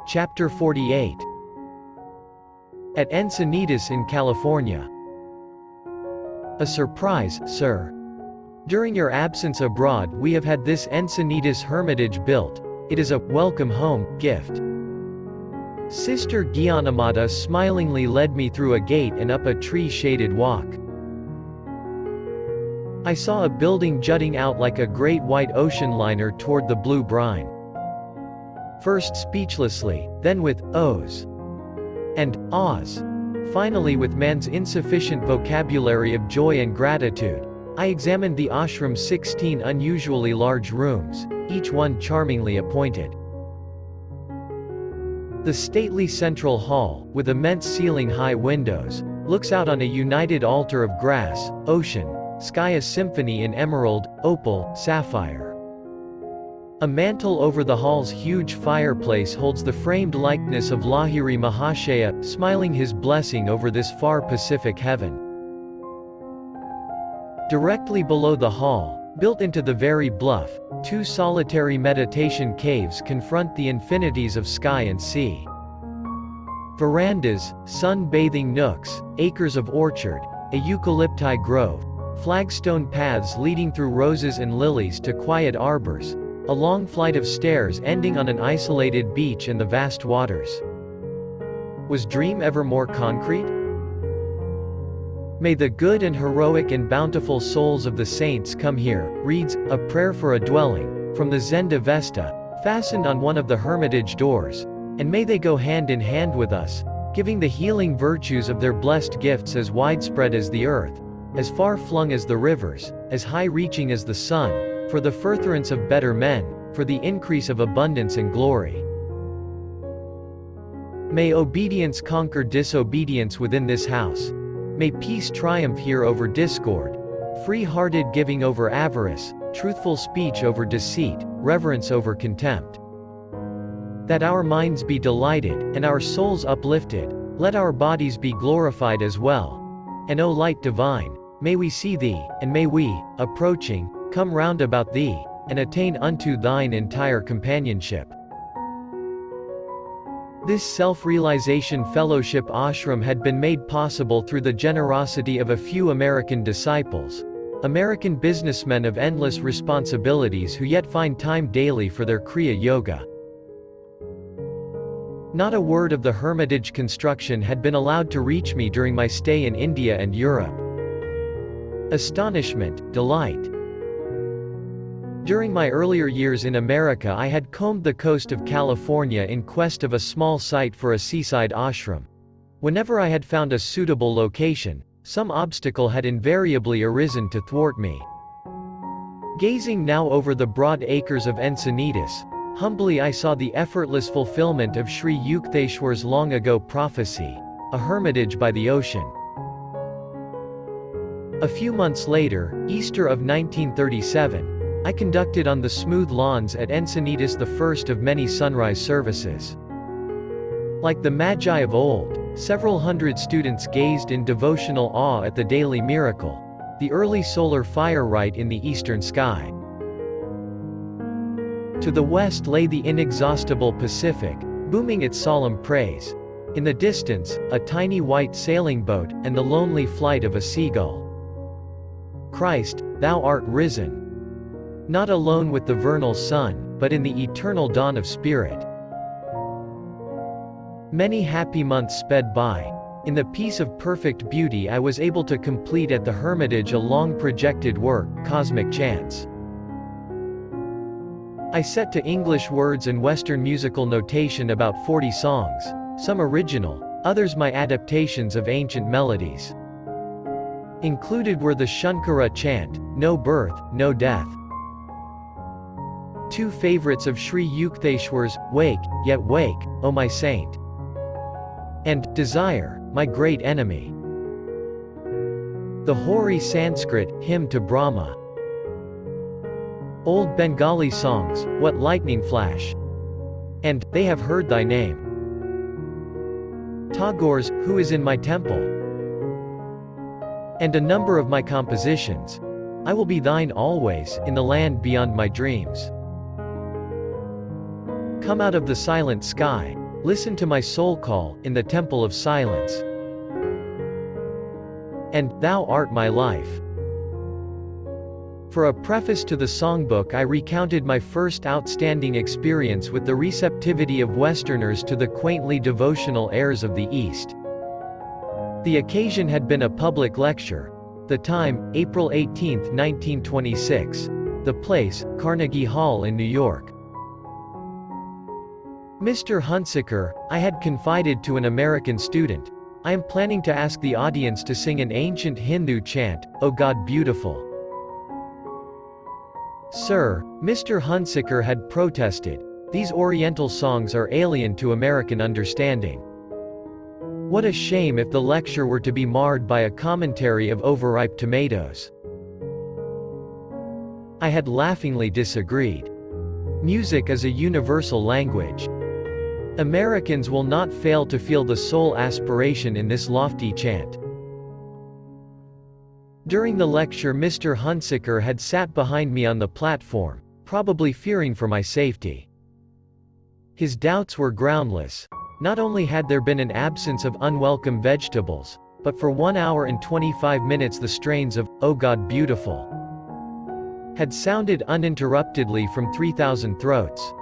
Chapter 48. At Encinitas in California. A surprise, sir. During your absence abroad we have had this Encinitas hermitage built. It is a welcome home gift. Sister Gyanamata smilingly led me through a gate and up a tree-shaded walk. I saw a building jutting out like a great white ocean liner toward the blue brine. First speechlessly, then with ohs and ahs. Finally, with man's insufficient vocabulary of joy and gratitude, I examined the ashram's 16 unusually large rooms, each one charmingly appointed. The stately central hall, with immense ceiling-high windows, looks out on a united altar of grass, ocean, sky, a symphony in emerald, opal, sapphire. A mantle over the hall's huge fireplace holds the framed likeness of Lahiri Mahashaya, smiling his blessing over this far Pacific heaven. Directly below the hall, built into the very bluff, two solitary meditation caves confront the infinities of sky and sea. Verandas, sun-bathing nooks, acres of orchard, a eucalypti grove, flagstone paths leading through roses and lilies to quiet arbors, a long flight of stairs ending on an isolated beach and the vast waters. Was dream ever more concrete? May the good and heroic and bountiful souls of the saints come here, reads, a prayer for a dwelling, from the Zenda Vesta, fastened on one of the hermitage doors, and may they go hand in hand with us, giving the healing virtues of their blessed gifts as widespread as the earth, as far-flung as the rivers, as high-reaching as the sun, for the furtherance of better men, for the increase of abundance and glory. May obedience conquer disobedience within this house. May peace triumph here over discord, free-hearted giving over avarice, truthful speech over deceit, reverence over contempt. That our minds be delighted, and our souls uplifted, let our bodies be glorified as well. And O Light Divine, may we see Thee, and may we, approaching, come round about Thee, and attain unto Thine entire companionship. This self-realization fellowship ashram had been made possible through the generosity of a few American disciples, American businessmen of endless responsibilities who yet find time daily for their Kriya Yoga. Not a word of the hermitage construction had been allowed to reach me during my stay in India and Europe. Astonishment, delight. During my earlier years in America I had combed the coast of California in quest of a small site for a seaside ashram. Whenever I had found a suitable location, some obstacle had invariably arisen to thwart me. Gazing now over the broad acres of Encinitas, humbly I saw the effortless fulfillment of Sri Yukteswar's long-ago prophecy, a hermitage by the ocean. A few months later, Easter of 1937, I conducted on the smooth lawns at Encinitas the first of many sunrise services. Like the Magi of old, several hundred students gazed in devotional awe at the daily miracle, the early solar fire right in the eastern sky. To the west lay the inexhaustible Pacific, booming its solemn praise. In the distance, a tiny white sailing boat, and the lonely flight of a seagull. Christ, Thou art risen. Not alone with the vernal sun, but in the eternal dawn of spirit. Many happy months sped by. In the peace of perfect beauty I was able to complete at the hermitage a long-projected work, Cosmic Chants. I set to English words and Western musical notation about 40 songs, some original, others my adaptations of ancient melodies. Included were the Shankara chant, No Birth, No Death. Two favorites of Sri Yukteswar's, Wake, Yet Wake, O My Saint. And Desire, My Great Enemy. The hoary Sanskrit, Hymn to Brahma. Old Bengali songs, What Lightning Flash. And They Have Heard Thy Name. Tagore's, Who Is in My Temple. And a number of my compositions, I Will Be Thine Always, in the Land Beyond My Dreams. Come out of the silent sky, listen to my soul call, in the temple of silence. And, thou art my life. For a preface to the songbook, I recounted my first outstanding experience with the receptivity of Westerners to the quaintly devotional airs of the East. The occasion had been a public lecture. The time, April 18, 1926. The place, Carnegie Hall in New York. Mr. Hunsaker, I had confided to an American student, I am planning to ask the audience to sing an ancient Hindu chant, O God Beautiful. Sir, Mr. Hunsaker had protested, these Oriental songs are alien to American understanding. What a shame if the lecture were to be marred by a commentary of overripe tomatoes. I had laughingly disagreed. Music is a universal language. Americans will not fail to feel the soul aspiration in this lofty chant. During the lecture, Mr. Hunsaker had sat behind me on the platform, probably fearing for my safety. His doubts were groundless. Not only had there been an absence of unwelcome vegetables, but for 1 hour and 25 minutes the strains of, O God Beautiful, had sounded uninterruptedly from 3,000 throats.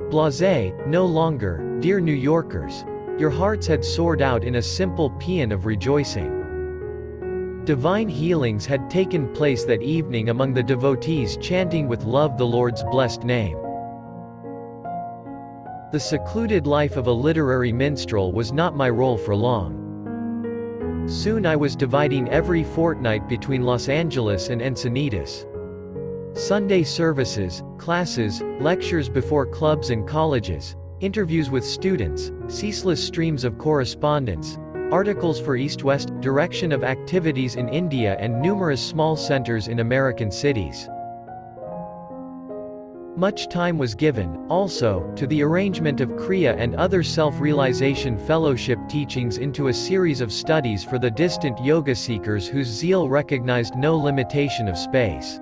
Blasé, no longer, dear New Yorkers. Your hearts had soared out in a simple paean of rejoicing. Divine healings had taken place that evening among the devotees chanting with love the Lord's blessed name. The secluded life of a literary minstrel was not my role for long. Soon I was dividing every fortnight between Los Angeles and Encinitas. Sunday services, classes, lectures before clubs and colleges, interviews with students, ceaseless streams of correspondence, articles for East-West, direction of activities in India and numerous small centers in American cities. Much time was given, also, to the arrangement of Kriya and other self-realization fellowship teachings into a series of studies for the distant yoga seekers whose zeal recognized no limitation of space.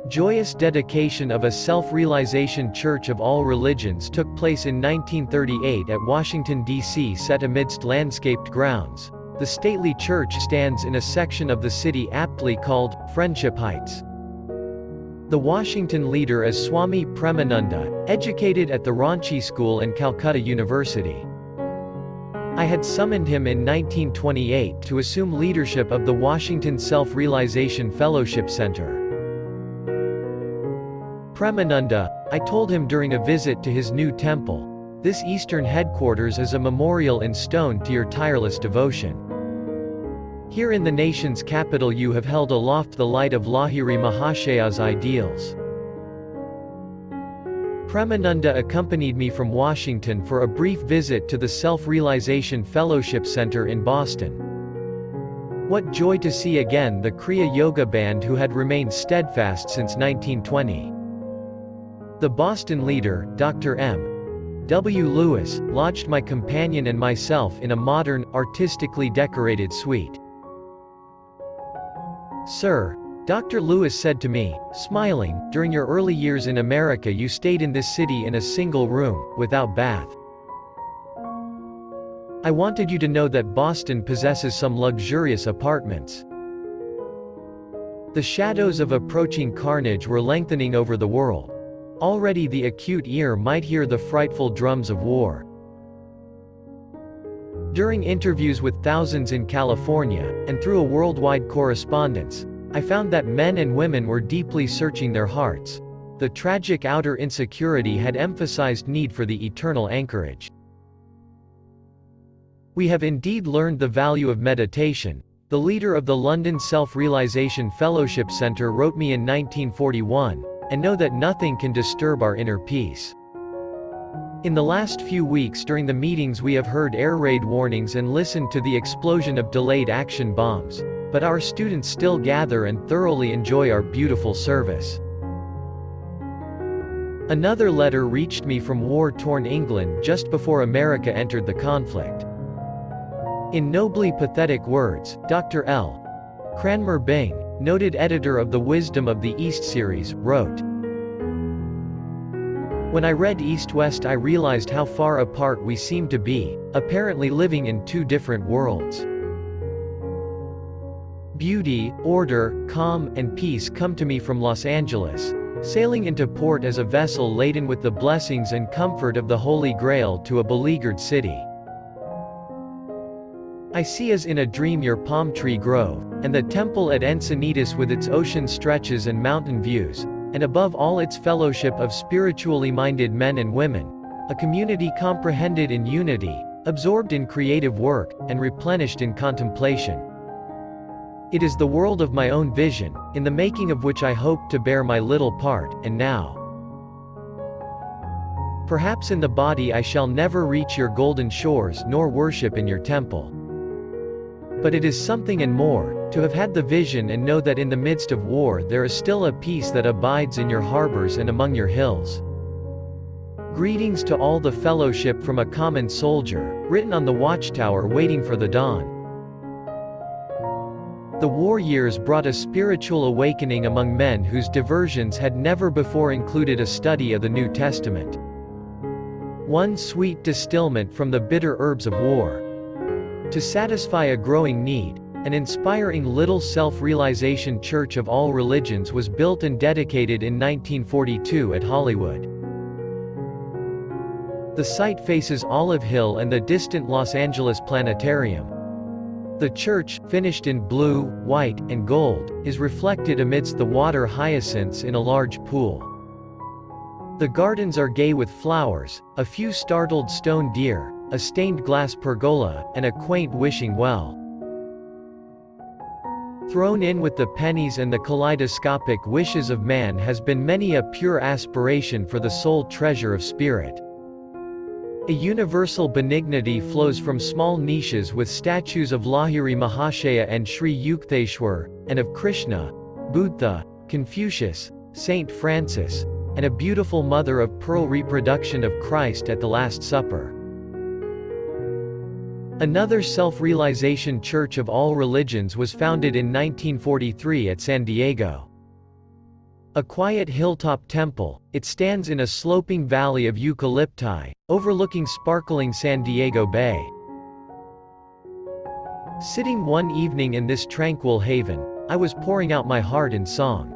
Joyous dedication of a self-realization church of all religions took place in 1938 at Washington, D.C. Set amidst landscaped grounds, the stately church stands in a section of the city aptly called Friendship Heights. The Washington leader is Swami Premananda, educated at the Ranchi School and Calcutta University. I had summoned him in 1928 to assume leadership of the Washington Self-Realization Fellowship Center. Premananda, I told him during a visit to his new temple, this eastern headquarters is a memorial in stone to your tireless devotion. Here in the nation's capital you have held aloft the light of Lahiri Mahashaya's ideals. Premananda accompanied me from Washington for a brief visit to the Self-Realization Fellowship Center in Boston. What joy to see again the Kriya Yoga band who had remained steadfast since 1920. The Boston leader, Dr. M. W. Lewis, lodged my companion and myself in a modern, artistically decorated suite. Sir, Dr. Lewis said to me, smiling, during your early years in America you stayed in this city in a single room, without bath. I wanted you to know that Boston possesses some luxurious apartments. The shadows of approaching carnage were lengthening over the world. Already the acute ear might hear the frightful drums of war. During interviews with thousands in California, and through a worldwide correspondence, I found that men and women were deeply searching their hearts. The tragic outer insecurity had emphasized need for the eternal anchorage. We have indeed learned the value of meditation, the leader of the London Self-Realization Fellowship Center wrote me in 1941, and know that nothing can disturb our inner peace. In the last few weeks during the meetings we have heard air raid warnings and listened to the explosion of delayed action bombs, but our students still gather and thoroughly enjoy our beautiful service. Another letter reached me from war-torn England just before America entered the conflict. In nobly pathetic words, Dr. L. Cranmer Bing, noted editor of the Wisdom of the East series, wrote, When I read East-West, I realized how far apart we seem to be, apparently living in two different worlds. Beauty, order, calm, and peace come to me from Los Angeles, sailing into port as a vessel laden with the blessings and comfort of the Holy Grail to a beleaguered city. I see as in a dream your palm tree grove, and the temple at Encinitas with its ocean stretches and mountain views, and above all its fellowship of spiritually minded men and women, a community comprehended in unity, absorbed in creative work, and replenished in contemplation. It is the world of my own vision, in the making of which I hope to bear my little part, and now. Perhaps in the body I shall never reach your golden shores nor worship in your temple. But it is something and more, to have had the vision and know that in the midst of war there is still a peace that abides in your harbors and among your hills. Greetings to all the fellowship from a common soldier, written on the watchtower waiting for the dawn. The war years brought a spiritual awakening among men whose diversions had never before included a study of the New Testament. One sweet distilment from the bitter herbs of war. To satisfy a growing need, an inspiring little self-realization church of all religions was built and dedicated in 1942 at Hollywood. The site faces Olive Hill and the distant Los Angeles Planetarium. The church, finished in blue, white, and gold, is reflected amidst the water hyacinths in a large pool. The gardens are gay with flowers, a few startled stone deer, a stained glass pergola, and a quaint wishing well. Thrown in with the pennies and the kaleidoscopic wishes of man has been many a pure aspiration for the sole treasure of spirit. A universal benignity flows from small niches with statues of Lahiri Mahashaya and Sri Yukteswar, and of Krishna, Buddha, Confucius, Saint Francis, and a beautiful mother-of-pearl reproduction of Christ at the Last Supper. Another self-realization church of all religions was founded in 1943 at San Diego. A quiet hilltop temple, it stands in a sloping valley of eucalypti, overlooking sparkling San Diego Bay. Sitting one evening in this tranquil haven, I was pouring out my heart in song.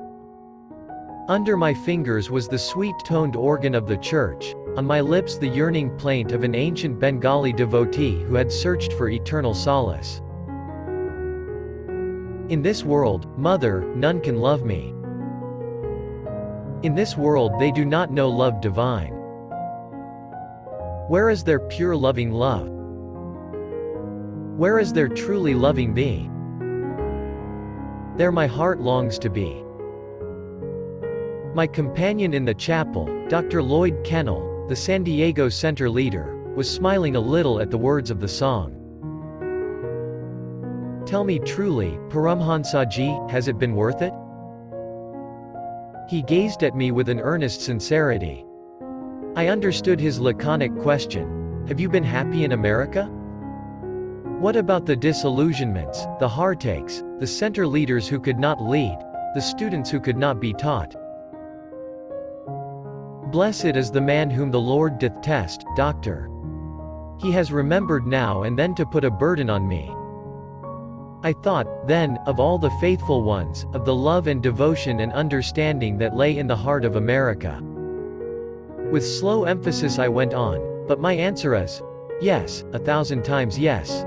Under my fingers was the sweet-toned organ of the church, on my lips the yearning plaint of an ancient Bengali devotee who had searched for eternal solace. In this world, mother, none can love me. In this world they do not know love divine. Where is their pure loving love? Where is their truly loving thee? There my heart longs to be. My companion in the chapel, Dr. Lloyd Kennel, the San Diego Center leader, was smiling a little at the words of the song. Tell me truly, Paramahansa Ji, has it been worth it? He gazed at me with an earnest sincerity. I understood his laconic question. Have you been happy in America? What about the disillusionments, the heartaches, the center leaders who could not lead, the students who could not be taught? Blessed is the man whom the Lord doth test, Doctor. He has remembered now and then to put a burden on me. I thought, then, of all the faithful ones, of the love and devotion and understanding that lay in the heart of America. With slow emphasis I went on, but my answer is, yes, 1,000 times yes.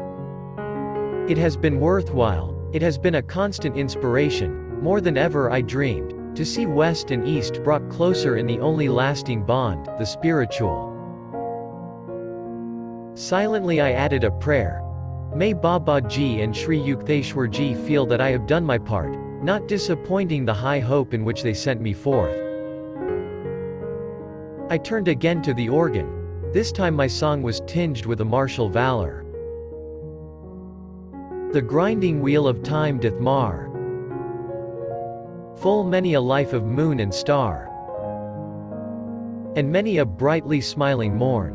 It has been worthwhile, it has been a constant inspiration, more than ever I dreamed, to see West and East brought closer in the only lasting bond, the spiritual. Silently I added a prayer. May Baba Ji and Sri Yukteswar Ji feel that I have done my part, not disappointing the high hope in which they sent me forth. I turned again to the organ. This time my song was tinged with a martial valor. The grinding wheel of time doth mar full many a life of moon and star, and many a brightly smiling morn.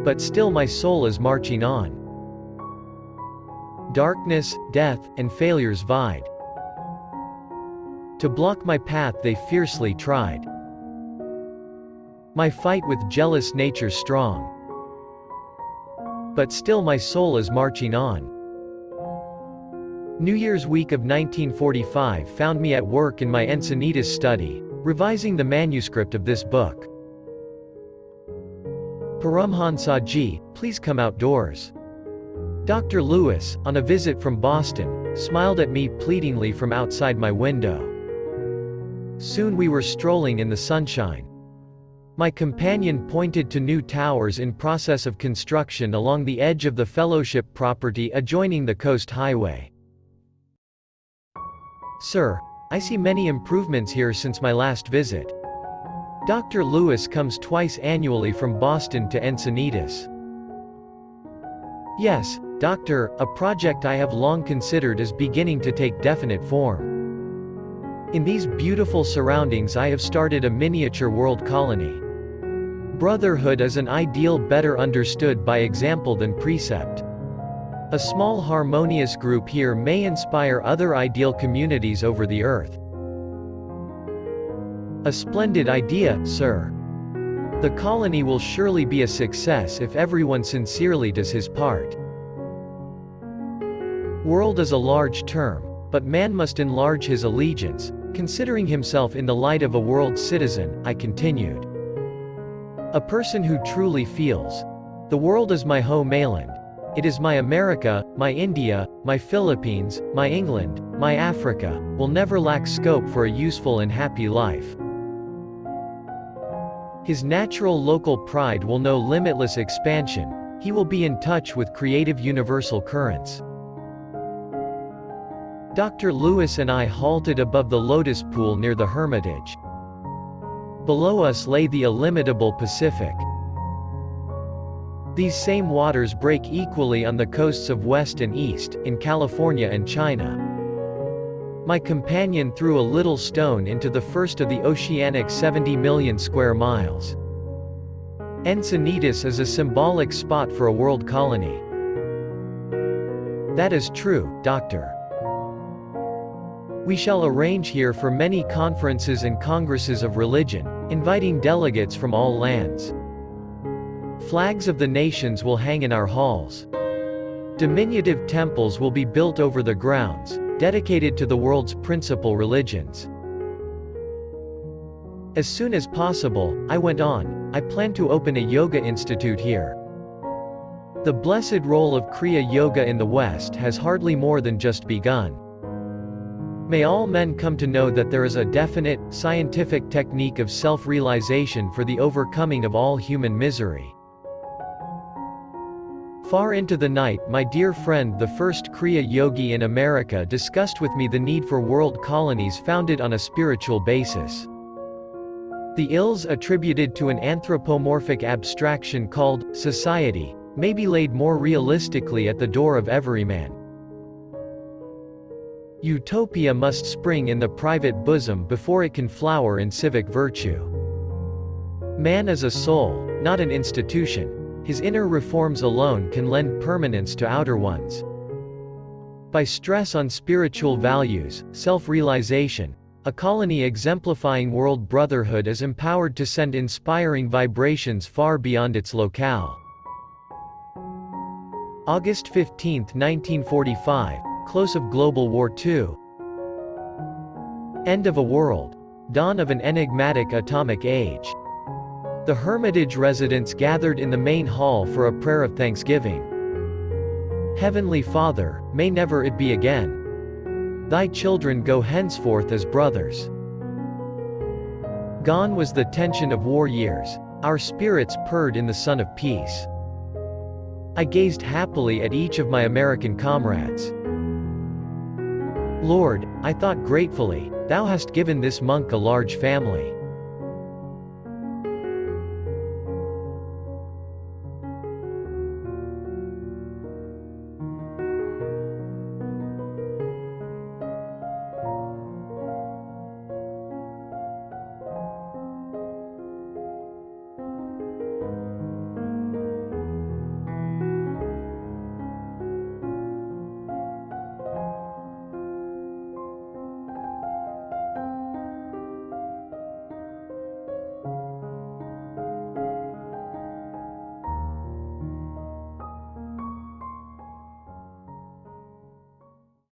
But still my soul is marching on. Darkness, death, and failures vied. To block my path they fiercely tried. My fight with jealous nature's strong. But still my soul is marching on. New Year's week of 1945 found me at work in my Encinitas study, revising the manuscript of this book. Paramahansa Ji, please come outdoors. Dr. Lewis, on a visit from Boston, smiled at me pleadingly from outside my window. Soon we were strolling in the sunshine. My companion pointed to new towers in process of construction along the edge of the fellowship property adjoining the coast highway. Sir, I see many improvements here since my last visit. Dr. Lewis comes twice annually from Boston to Encinitas. Yes, Doctor, a project I have long considered is beginning to take definite form. In these beautiful surroundings I have started a miniature world colony. Brotherhood is an ideal better understood by example than precept. A small harmonious group here may inspire other ideal communities over the earth. A splendid idea, sir. The colony will surely be a success if everyone sincerely does his part. World is a large term, but man must enlarge his allegiance, considering himself in the light of a world citizen, I continued. A person who truly feels, the world is my homeland. It is my America, my India, my Philippines, my England, my Africa, will never lack scope for a useful and happy life. His natural local pride will know limitless expansion. He will be in touch with creative universal currents. Dr. Lewis and I halted above the lotus pool near the Hermitage. Below us lay the illimitable Pacific. These same waters break equally on the coasts of West and East, in California and China. My companion threw a little stone into the first of the oceanic 70 million square miles. Encinitas is a symbolic spot for a world colony. That is true, Doctor. We shall arrange here for many conferences and congresses of religion, inviting delegates from all lands. Flags of the nations will hang in our halls. Diminutive temples will be built over the grounds, dedicated to the world's principal religions. As soon as possible, I went on, I plan to open a yoga institute here. The blessed role of Kriya Yoga in the West has hardly more than just begun. May all men come to know that there is a definite, scientific technique of self-realization for the overcoming of all human misery. Far into the night my dear friend the first Kriya Yogi in America discussed with me the need for world colonies founded on a spiritual basis. The ills attributed to an anthropomorphic abstraction called society may be laid more realistically at the door of every man. Utopia must spring in the private bosom before it can flower in civic virtue. Man is a soul, not an institution. His inner reforms alone can lend permanence to outer ones. By stress on spiritual values, self-realization, a colony exemplifying world brotherhood is empowered to send inspiring vibrations far beyond its locale. August 15, 1945, close of Global War II. End of a world. Dawn of an enigmatic atomic age. The Hermitage residents gathered in the main hall for a prayer of thanksgiving. Heavenly Father, may never it be again. Thy children go henceforth as brothers. Gone was the tension of war years. Our spirits purred in the sun of peace. I gazed happily at each of my American comrades. Lord, I thought gratefully, Thou hast given this monk a large family.